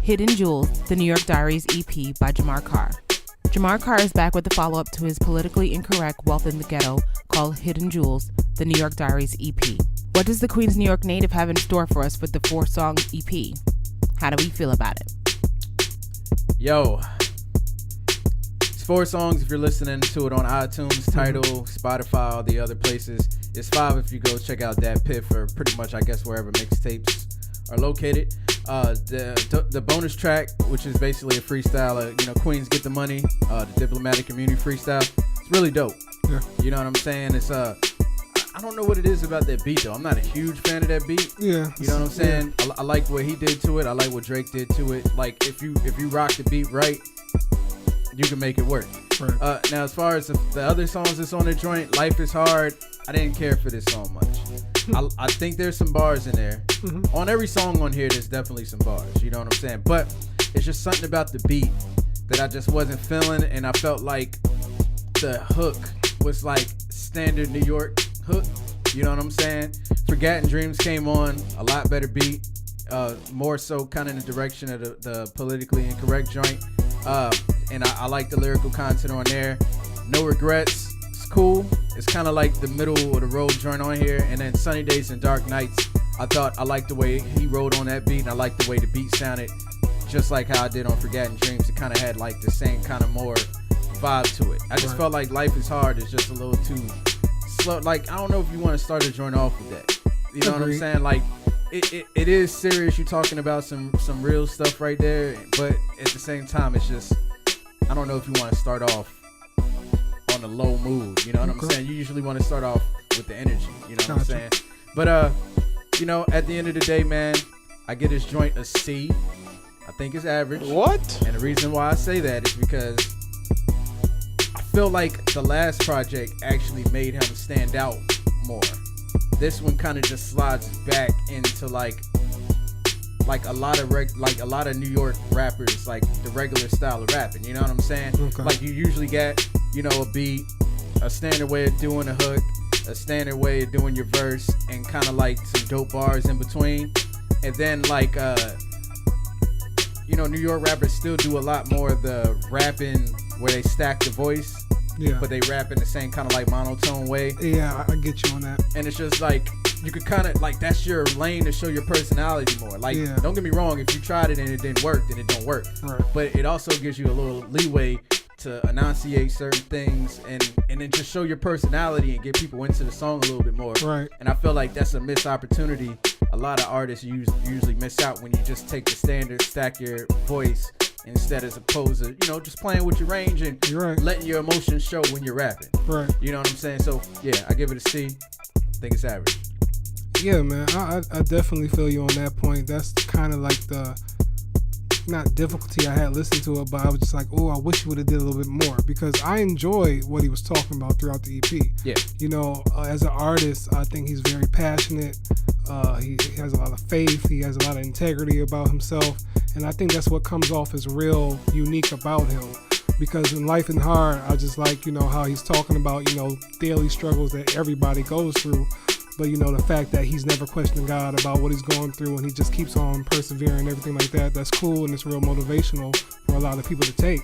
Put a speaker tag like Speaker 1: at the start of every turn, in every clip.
Speaker 1: Hidden Jewels, the New York Diaries EP by Jamar Carr. Jamar Carr is back with the follow-up to his politically incorrect Wealth in the Ghetto called Hidden Jewels, the New York Diaries EP. What does the Queens, New York native have in store for us with the 4-song EP? How do we feel about it?
Speaker 2: Yo, it's 4 songs if you're listening to it on iTunes, Tidal, Spotify, all the other places. It's 5 if you go check out that Piff or pretty much, I guess, wherever mixtapes are located. The bonus track, which is basically a freestyle, Queens Get the Money, the Diplomatic Community freestyle. It's really dope.
Speaker 3: Yeah.
Speaker 2: You know what I'm saying? It's I don't know what it is about that beat though. I'm not a huge fan of that beat.
Speaker 3: Yeah.
Speaker 2: You know what I'm saying? Yeah. I like what he did to it. I like what Drake did to it. Like if you rock the beat right, you can make it work.
Speaker 3: Right.
Speaker 2: Now as far as the other songs that's on the joint, Life is Hard, I didn't care for this song much. I think there's some bars in there. Mm-hmm. On every song on here, there's definitely some bars. You know what I'm saying? But it's just something about the beat that I just wasn't feeling, and I felt like the hook was like standard New York hook. You know what I'm saying? Forgotten Dreams came on, a lot better beat, more so kind of in the direction of the politically incorrect joint. And I like the lyrical content on there. No Regrets. Cool. It's kind of like the middle of the road joint on here. And then Sunny Days and Dark Nights, I liked the way he rode on that beat, and I liked the way the beat sounded, just like how I did on Forgotten Dreams. It kind of had like the same kind of more vibe to it. I just felt like Life is Hard is just a little too slow. Like, I don't know if you want to start a joint off with that. You know what I'm saying? Like, it is serious. You're talking about some real stuff right there, but at the same time, it's just, I don't know if you want to start off on a low mood. You know what I'm saying? You usually want to start off with the energy. You know what I'm saying? But at the end of the day, man, I get this joint a C. I think it's average.
Speaker 3: What?
Speaker 2: And the reason why I say that is because I feel like the last project actually made him stand out more. This one kind of just slides back into like a lot of New York rappers, like the regular style of rapping. You know what I'm saying?
Speaker 3: Okay.
Speaker 2: Like you usually get, a beat, a standard way of doing a hook, a standard way of doing your verse, and kind of like some dope bars in between. And then like New York rappers still do a lot more of the rapping where they stack the voice.
Speaker 3: Yeah.
Speaker 2: But they rap in the same kind of like monotone way.
Speaker 3: Yeah, I get you on that.
Speaker 2: And it's just like, you could kind of like, that's your lane to show your personality more. Like, Don't get me wrong, if you tried it and it didn't work, then it don't work.
Speaker 3: Right.
Speaker 2: But it also gives you a little leeway to enunciate certain things and then just show your personality and get people into the song a little bit more.
Speaker 3: Right.
Speaker 2: And I feel like that's a missed opportunity. A lot of artists usually miss out when you just take the standard, stack your voice, instead as opposed to, just playing with your range and letting your emotions show when you're rapping.
Speaker 3: Right.
Speaker 2: You know what I'm saying? So, yeah, I give it a C. I think it's average.
Speaker 3: Yeah, man. I definitely feel you on that point. That's kind of like the, not difficulty I had listening to it, but I was just like, oh, I wish you would have did a little bit more, because I enjoy what he was talking about throughout the EP.
Speaker 2: Yeah.
Speaker 3: As an artist, I think he's very passionate. He has a lot of faith. He has a lot of integrity about himself. And I think that's what comes off as real unique about him. Because in Life is Hard, I just like, how he's talking about, daily struggles that everybody goes through. But, the fact that he's never questioning God about what he's going through, and he just keeps on persevering and everything like that, that's cool, and it's real motivational for a lot of people to take.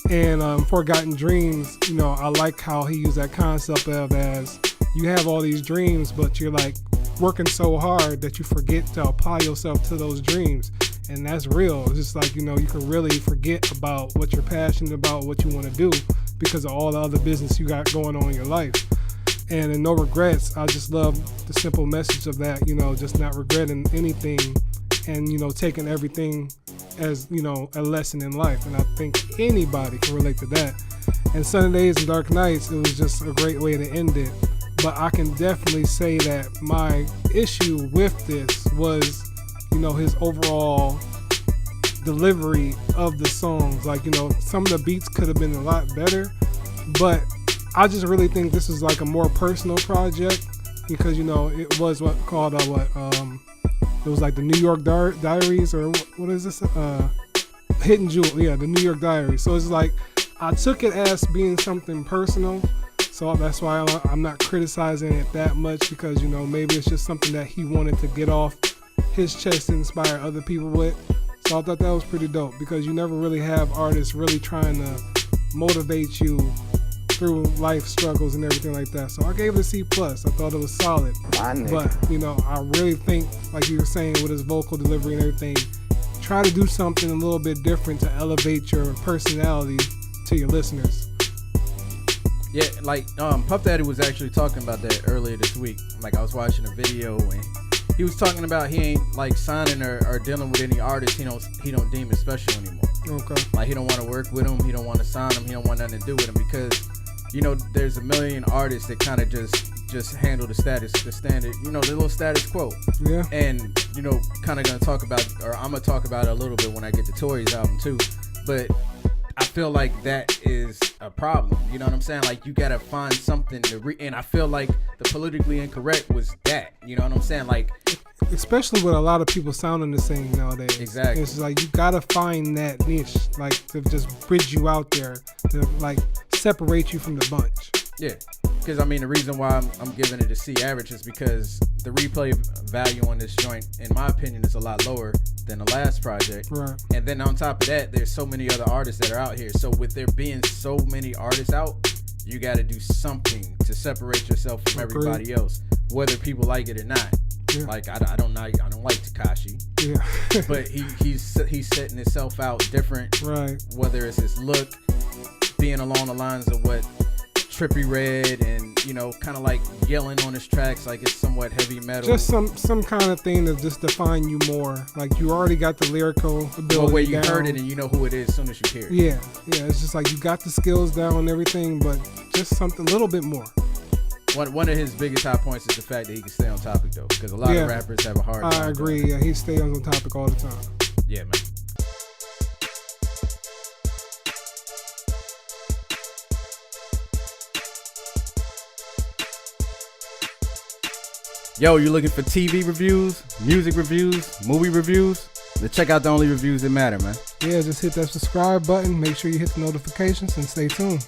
Speaker 3: And Forgotten Dreams, I like how he used that concept of as you have all these dreams, but you're like working so hard that you forget to apply yourself to those dreams. And that's real. It's just like, you can really forget about what you're passionate about, what you want to do, because of all the other business you got going on in your life. And in No Regrets, I just love the simple message of that, just not regretting anything and, taking everything as, a lesson in life. And I think anybody can relate to that. And Sunny Days and Dark Nights, it was just a great way to end it. But I can definitely say that my issue with this was, his overall delivery of the songs. Like, some of the beats could have been a lot better, but I just really think this is like a more personal project because, it was it was like the New York Diaries, or what is this? Hidden Jewel. Yeah, the New York Diaries. So it's like, I took it as being something personal. So that's why I'm not criticizing it that much, because, maybe it's just something that he wanted to get off his chest to inspire other people with. So I thought that was pretty dope because you never really have artists really trying to motivate you through life struggles and everything like that. So I gave it a C+. I thought it was solid. But, I really think, like you were saying, with his vocal delivery and everything, try to do something a little bit different to elevate your personality to your listeners.
Speaker 2: Yeah, like Puff Daddy was actually talking about that earlier this week. Like I was watching a video and he was talking about he ain't like signing or dealing with any artists he don't deem as special anymore.
Speaker 3: Okay.
Speaker 2: Like he don't want to work with them, he don't want to sign them, he don't want nothing to do with them because there's a million artists that kind of just handle the standard, the little status quo.
Speaker 3: Yeah.
Speaker 2: And kind of gonna talk about, or I'm gonna talk about it a little bit when I get to Tory's album too. But I feel like that is a problem. You know what I'm saying? Like you gotta find something and I feel like the politically incorrect was that. You know what I'm saying? Like,
Speaker 3: especially with a lot of people sounding the same nowadays.
Speaker 2: Exactly.
Speaker 3: It's like you gotta find that niche, like to just bridge you out there, to like separate you from the bunch.
Speaker 2: Yeah, because the reason why I'm giving it a C average is because the replay value on this joint, in my opinion, is a lot lower than the last project.
Speaker 3: Right.
Speaker 2: And then on top of that, there's so many other artists that are out here. So with there being so many artists out, you got to do something to separate yourself from everybody else, whether people like it or not. Yeah. Like I don't like Tekashi.
Speaker 3: Yeah.
Speaker 2: But he's setting himself out different.
Speaker 3: Right.
Speaker 2: Whether it's his look, being along the lines of what Trippie Redd and kind of like yelling on his tracks like it's somewhat heavy metal.
Speaker 3: Just some kind of thing to just define you more. Like you already got the lyrical ability.
Speaker 2: Well, where you
Speaker 3: down.
Speaker 2: heard it and you know who it is as soon as you hear it.
Speaker 3: Yeah. It's just like you got the skills down and everything, but just something a little bit more.
Speaker 2: One of his biggest high points is the fact that he can stay on topic though, because a lot of rappers have a hard time.
Speaker 3: I agree. Yeah, he stays on topic all the time.
Speaker 2: Yeah, man. Yo, you looking for TV reviews, music reviews, movie reviews? Then check out the only reviews that matter, man.
Speaker 3: Yeah, just hit that subscribe button. Make sure you hit the notifications and stay tuned.